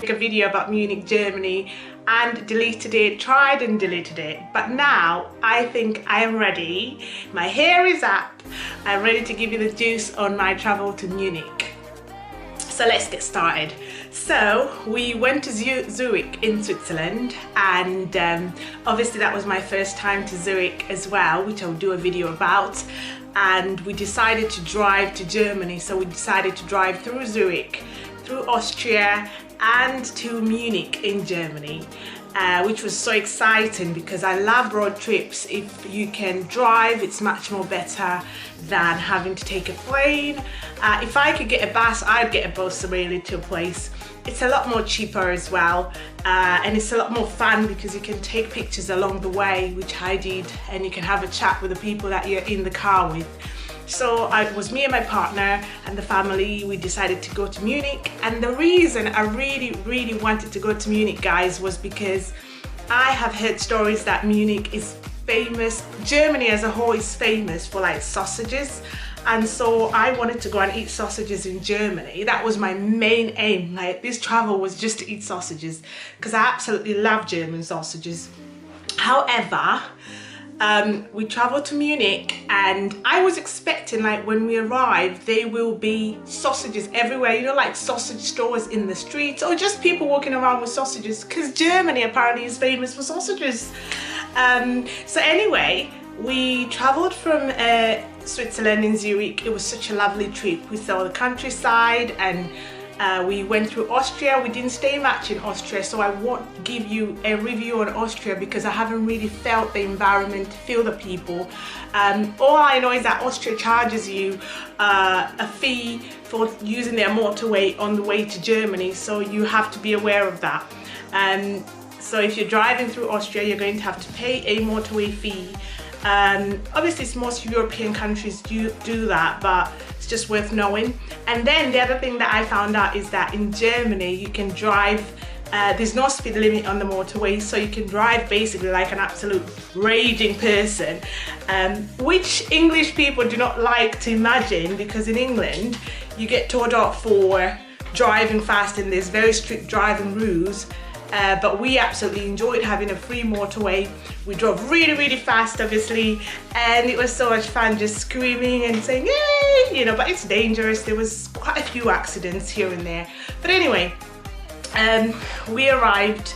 Make a video about Munich, Germany, and deleted it, tried and deleted it. But now I think I am ready. My hair is up. I'm ready to give you the juice on my travel to Munich. So let's get started. So we went to Zurich in Switzerland, and obviously that was my first time to Zurich as well, which I'll do a video about. And we decided to drive to Germany, so we decided to drive through Zurich, through Austria, and to Munich in Germany, which was so exciting because I love road trips. If you can drive, it's much more better than having to take a plane. If I could get a bus, I'd get a bus really to a place. It's a lot more cheaper as well, and it's a lot more fun because you can take pictures along the way, which I did, and you can have a chat with the people that you're in the car with. So it was me and my partner and the family. We decided to go to Munich, and the reason I really wanted to go to Munich, guys, was because I have heard stories that Munich is famous, Germany as a whole is famous for like sausages, and so I wanted to go and eat sausages in Germany. That was my main aim. Like, this travel was just to eat sausages because I absolutely love German sausages. However, we traveled to Munich, and I was expecting, like, when we arrived there will be sausages everywhere, you know, like sausage stores in the streets or just people walking around with sausages, because Germany apparently is famous for sausages. So anyway, we traveled from Switzerland in Zurich. It was such a lovely trip. We saw the countryside, and we went through Austria. We didn't stay much in Austria, so I won't give you a review on Austria because I haven't really felt the environment, feel the people. All I know is that Austria charges you a fee for using their motorway on the way to Germany, so you have to be aware of that. So if you're driving through Austria, you're going to have to pay a motorway fee. Obviously most European countries do that, but it's just worth knowing. And then the other thing that I found out is that in Germany you can drive, there's no speed limit on the motorway, so you can drive basically like an absolute raging person, which English people do not like to imagine, because in England you get told off for driving fast and there's very strict driving rules. But we absolutely enjoyed having a free motorway. We drove really fast, obviously, and it was so much fun just screaming and saying yay, you know, but it's dangerous. There was quite a few accidents here and there. But anyway, we arrived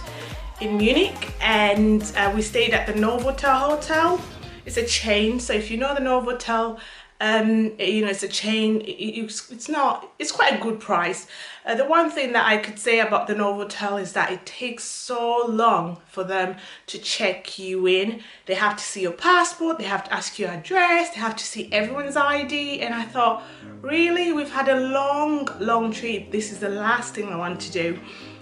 in Munich, and we stayed at the Novotel Hotel. It's a chain, so if you know the Novotel, you know, it's a chain. It's quite a good price. The one thing that I could say about the Novotel is that it takes so long for them to check you in. They have to see your passport, they have to ask your address, they have to see everyone's ID, and I thought, really, we've had a long trip. This is the last thing I want to do.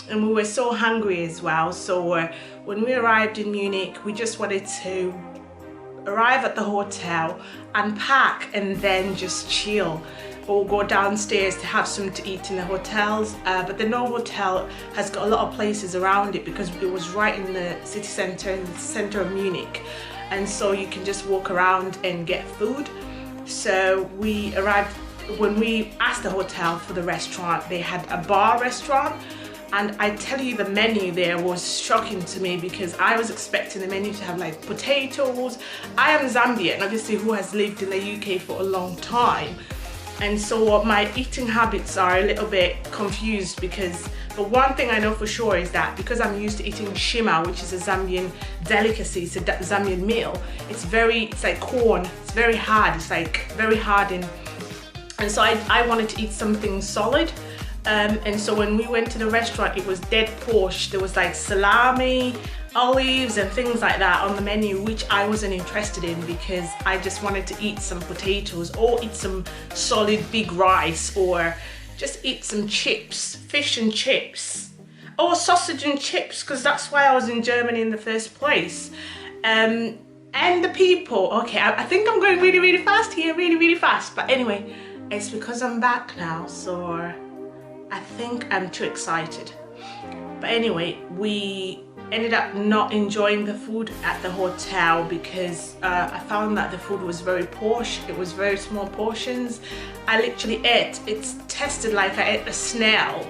And we were so hungry as well, so when we arrived in Munich, we just wanted to arrive at the hotel, unpack, and then just chill, or go downstairs to have something to eat in the hotels. But the Novotel has got a lot of places around it because it was right in the city centre, in the centre of Munich, and so you can just walk around and get food. So we arrived, when we asked the hotel for the restaurant, they had a bar restaurant. And I tell you, the menu there was shocking to me because I was expecting the menu to have like potatoes. I am Zambian, obviously, who has lived in the UK for a long time. And so my eating habits are a little bit confused because, but one thing I know for sure is that because I'm used to eating shima, which is a Zambian delicacy, it's a Zambian meal. It's like corn, it's very hard, it's like very hard. And so I wanted to eat something solid. And so when we went to the restaurant, it was dead posh. There was like salami, olives, and things like that on the menu, which I wasn't interested in because I just wanted to eat some potatoes or eat some solid big rice or just eat some chips, fish and chips, or sausage and chips, because that's why I was in Germany in the first place. And the people, okay, I think I'm going really fast here, really fast. But anyway, it's because I'm back now, so I think I'm too excited. But anyway, we ended up not enjoying the food at the hotel because I found that the food was very posh. It was very small portions. I literally ate, it's tasted like I ate a snail.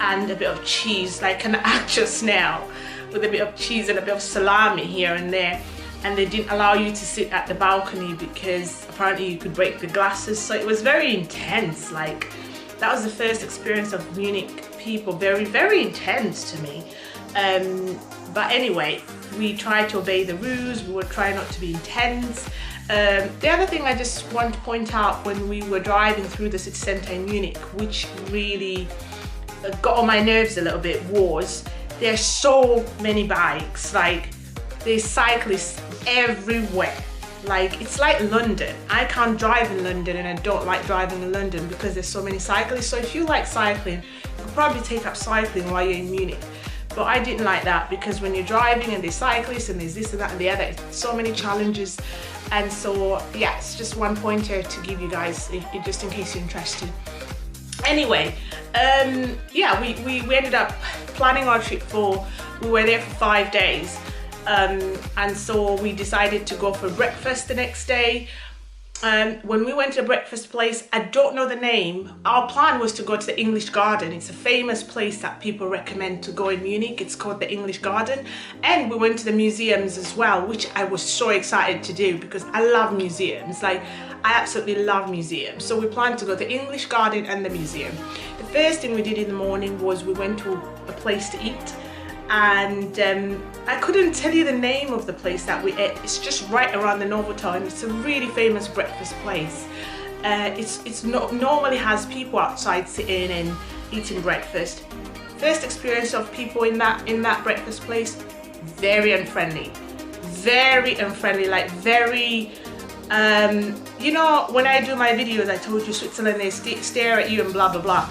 and a bit of cheese, like an actual snail, with a bit of cheese and a bit of salami here and there. And they didn't allow you to sit at the balcony because apparently you could break the glasses. So it was very intense. Like, that was the first experience of Munich people. Very, very intense to me. But anyway, we tried to obey the rules. We were trying not to be intense. The other thing I just want to point out, when we were driving through the city centre in Munich, which really got on my nerves a little bit, was there's so many bikes. Like, there's cyclists everywhere. Like, it's like London. I can't drive in London, and I don't like driving in London because there's so many cyclists. So if you like cycling, you could probably take up cycling while you're in Munich. But I didn't like that, because when you're driving and there's cyclists and there's this and that and the other, it's so many challenges. And so yeah, it's just one pointer to give you guys, just in case you're interested. Anyway, yeah, we ended up planning our trip we were there for 5 days. And so we decided to go for breakfast the next day. When we went to the breakfast place, I don't know the name. Our plan was to go to the English Garden. It's a famous place that people recommend to go in Munich. It's called the English Garden. And we went to the museums as well, which I was so excited to do because I love museums. Like, I absolutely love museums. So we planned to go to the English Garden and the museum. The first thing we did in the morning was we went to a place to eat. And I couldn't tell you the name of the place that we ate. It's just right around the Novotel. It's a really famous breakfast place. Normally has people outside sitting and eating breakfast. First experience of people in that breakfast place, very unfriendly, like very. You know, when I do my videos, I told you Switzerland, they stare at you and blah blah blah.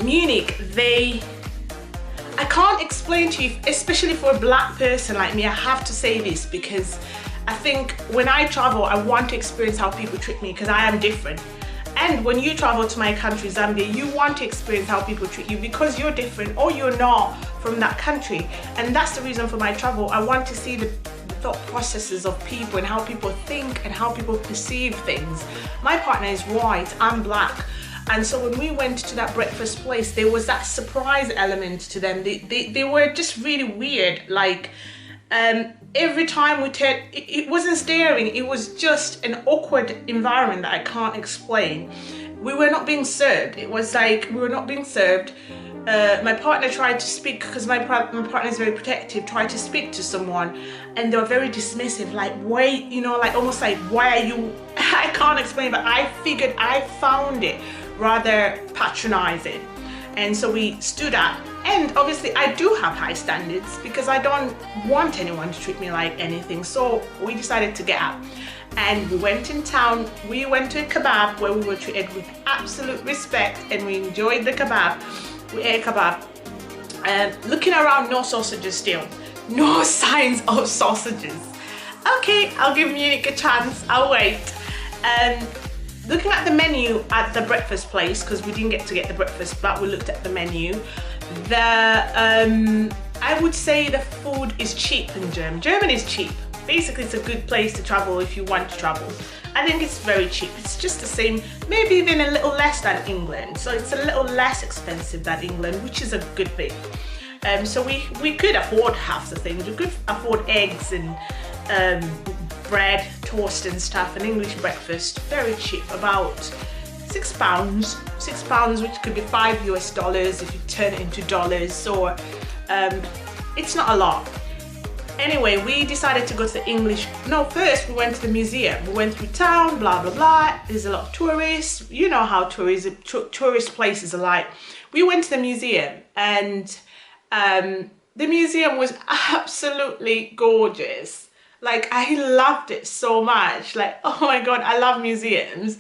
Munich, I can't explain to you, especially for a black person like me. I have to say this because I think when I travel, I want to experience how people treat me because I am different. And when you travel to my country, Zambia, you want to experience how people treat you because you're different or you're not from that country. And that's the reason for my travel. I want to see the thought processes of people and how people think and how people perceive things. My partner is white, I'm black. And so when we went to that breakfast place, there was that surprise element to them. They were just really weird. Like, every time we turned, it wasn't staring, it was just an awkward environment that I can't explain. We were not being served. It was like we were not being served. My partner tried to speak, because my partner is very protective, tried to speak to someone, and they were very dismissive, like, wait, you know, like almost like, why are you, I can't explain, but I found it rather patronizing. And so we stood up, and obviously I do have high standards because I don't want anyone to treat me like anything. So we decided to get up and we went in town. We went to a kebab where we were treated with absolute respect and we enjoyed the kebab. We ate a kebab. Looking around, no sausages still. No signs of sausages. Okay, I'll give Munich a chance, I'll wait. Looking at the menu at the breakfast place, because we didn't get to get the breakfast, but we looked at the menu. I would say the food is cheap in Germany. Germany is cheap. Basically, it's a good place to travel if you want to travel. I think it's very cheap. It's just the same, maybe even a little less than England. So it's a little less expensive than England, which is a good thing. So we could afford half the things. We could afford eggs and bread, toast and stuff. An English breakfast, very cheap, about £6, which could be $5 US if you turn it into dollars. So it's not a lot. Anyway, we decided to go to the English. No, first we went to the museum. We went through town, blah blah blah. There's a lot of tourists. You know how tourist places are like. We went to the museum, and the museum was absolutely gorgeous. Like, I loved it so much. Like, oh my god, I love museums.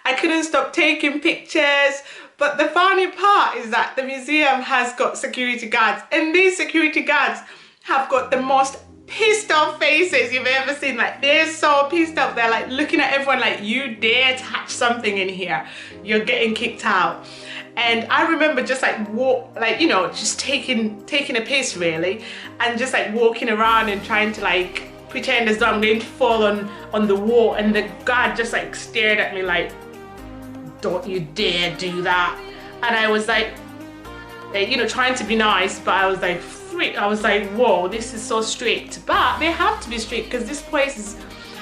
I couldn't stop taking pictures. But the funny part is that the museum has got security guards, and these security guards have got the most pissed off faces you've ever seen. Like, they're so pissed off. They're like looking at everyone like, you dare touch something in here, you're getting kicked out. And I remember just like you know, just taking a piss really, and just like walking around and trying to like pretend as though I'm going to fall on the wall, and the guard just like stared at me like, don't you dare do that. And I was like, trying to be nice, but I was like, whoa, this is so strict. But they have to be strict because this place is,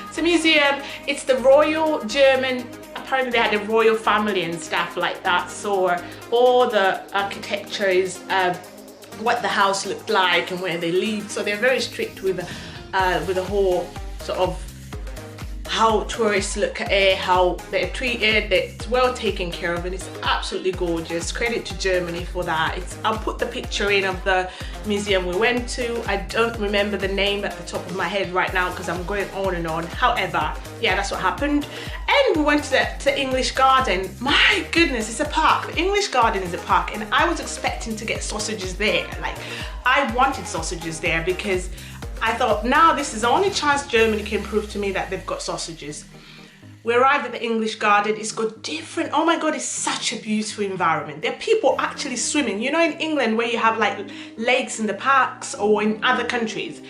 it's a museum. It's the Royal German, apparently they had a royal family and stuff like that. So all the architecture is what the house looked like and where they lived. So they're very strict with the whole sort of how tourists look at it, how they're treated. It's well taken care of and it's absolutely gorgeous. Credit to Germany for that. I'll put the picture in of the museum we went to. I don't remember the name at the top of my head right now because I'm going on and on. However, yeah, that's what happened. And we went to English Garden. My goodness, it's a park. The English Garden is a park and I was expecting to get sausages there. Like, I wanted sausages there because I thought, now this is the only chance Germany can prove to me that they've got sausages. We arrived at the English Garden. It's got different, oh my God, it's such a beautiful environment. There are people actually swimming. You know, in England where you have like lakes in the parks or in other countries,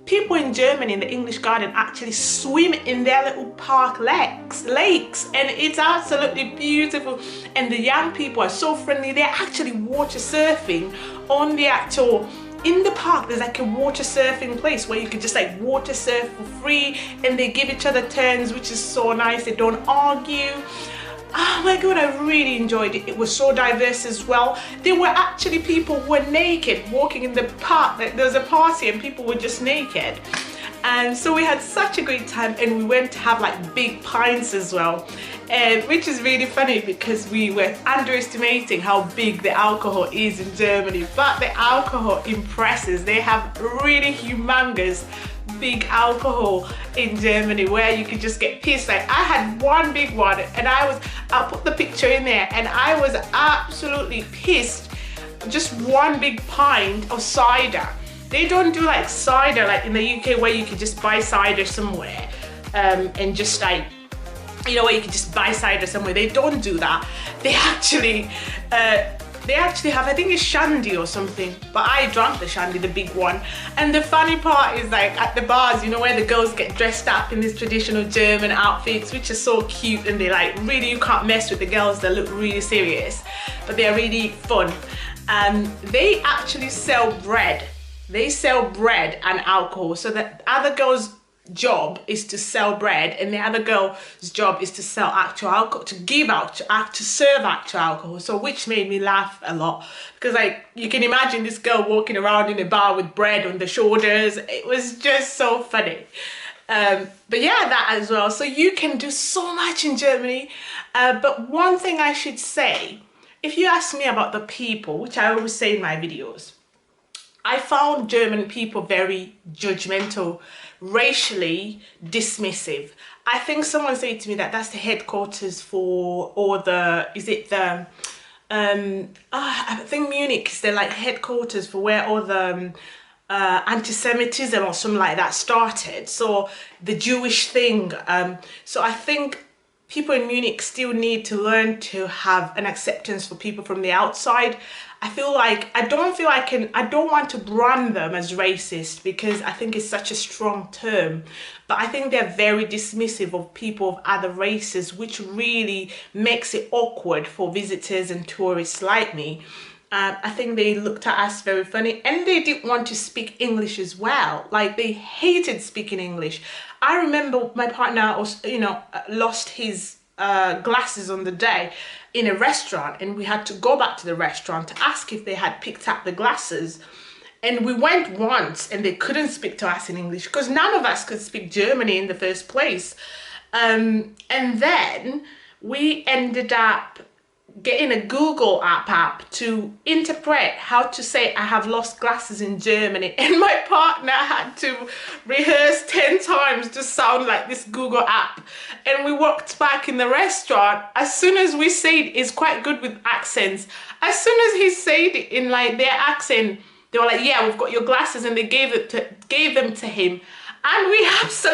people in Germany in the English Garden actually swim in their little park lakes, and it's absolutely beautiful. And the young people are so friendly. They're actually water surfing on the actual, in the park there's like a water surfing place where you could just like water surf for free and they give each other turns, which is so nice. They don't argue. Oh my God, I really enjoyed it. It was so diverse as well. There were actually people who were naked walking in the park. There was a party and people were just naked. And so we had such a great time and we went to have like big pints as well. Which is really funny because we were underestimating how big the alcohol is in Germany, but the alcohol impresses. They have really humongous big alcohol in Germany where you could just get pissed. Like, I had one big one and I'll put the picture in there, and I was absolutely pissed. Just one big pint of cider. They don't do like cider like in the UK where you could just buy cider somewhere and just like, you know, where you can just buy cider somewhere. They don't do that. They actually have, I think it's shandy or something, but I drank the shandy, the big one. And the funny part is like at the bars, you know, where the girls get dressed up in these traditional German outfits, which are so cute, and they like, really, you can't mess with the girls that look really serious, but they're really fun. They actually sell bread. They sell bread and alcohol, so that other girls' job is to sell bread and the other girl's job is to sell actual alcohol, to give out, to serve actual alcohol. So which made me laugh a lot because like you can imagine this girl walking around in a bar with bread on the shoulders. It was just so funny. But yeah, that as well. So you can do so much in Germany. But one thing I should say, if you ask me about the people, which I always say in my videos, I found German people very judgmental, racially dismissive. I think someone said to me that that's the headquarters for all the, is it the, I think Munich is the like headquarters for where all the anti-Semitism or something like that started. So the Jewish thing. So I think people in Munich still need to learn to have an acceptance for people from the outside. I don't want to brand them as racist because I think it's such a strong term, but I think they're very dismissive of people of other races, which really makes it awkward for visitors and tourists like me. I think they looked at us very funny, and they didn't want to speak English as well. Like, they hated speaking English. I remember my partner was, lost his glasses on the day in a restaurant, and we had to go back to the restaurant to ask if they had picked up the glasses. And we went once and they couldn't speak to us in English because none of us could speak German in the first place. And then we ended up getting a Google app to interpret how to say I have lost glasses in Germany, and my partner had to rehearse 10 times to sound like this Google app. And we walked back in the restaurant. As soon as we said, it's quite good with accents, as soon as he said it in like their accent, they were like, yeah, we've got your glasses, and they gave them to him, and we absolutely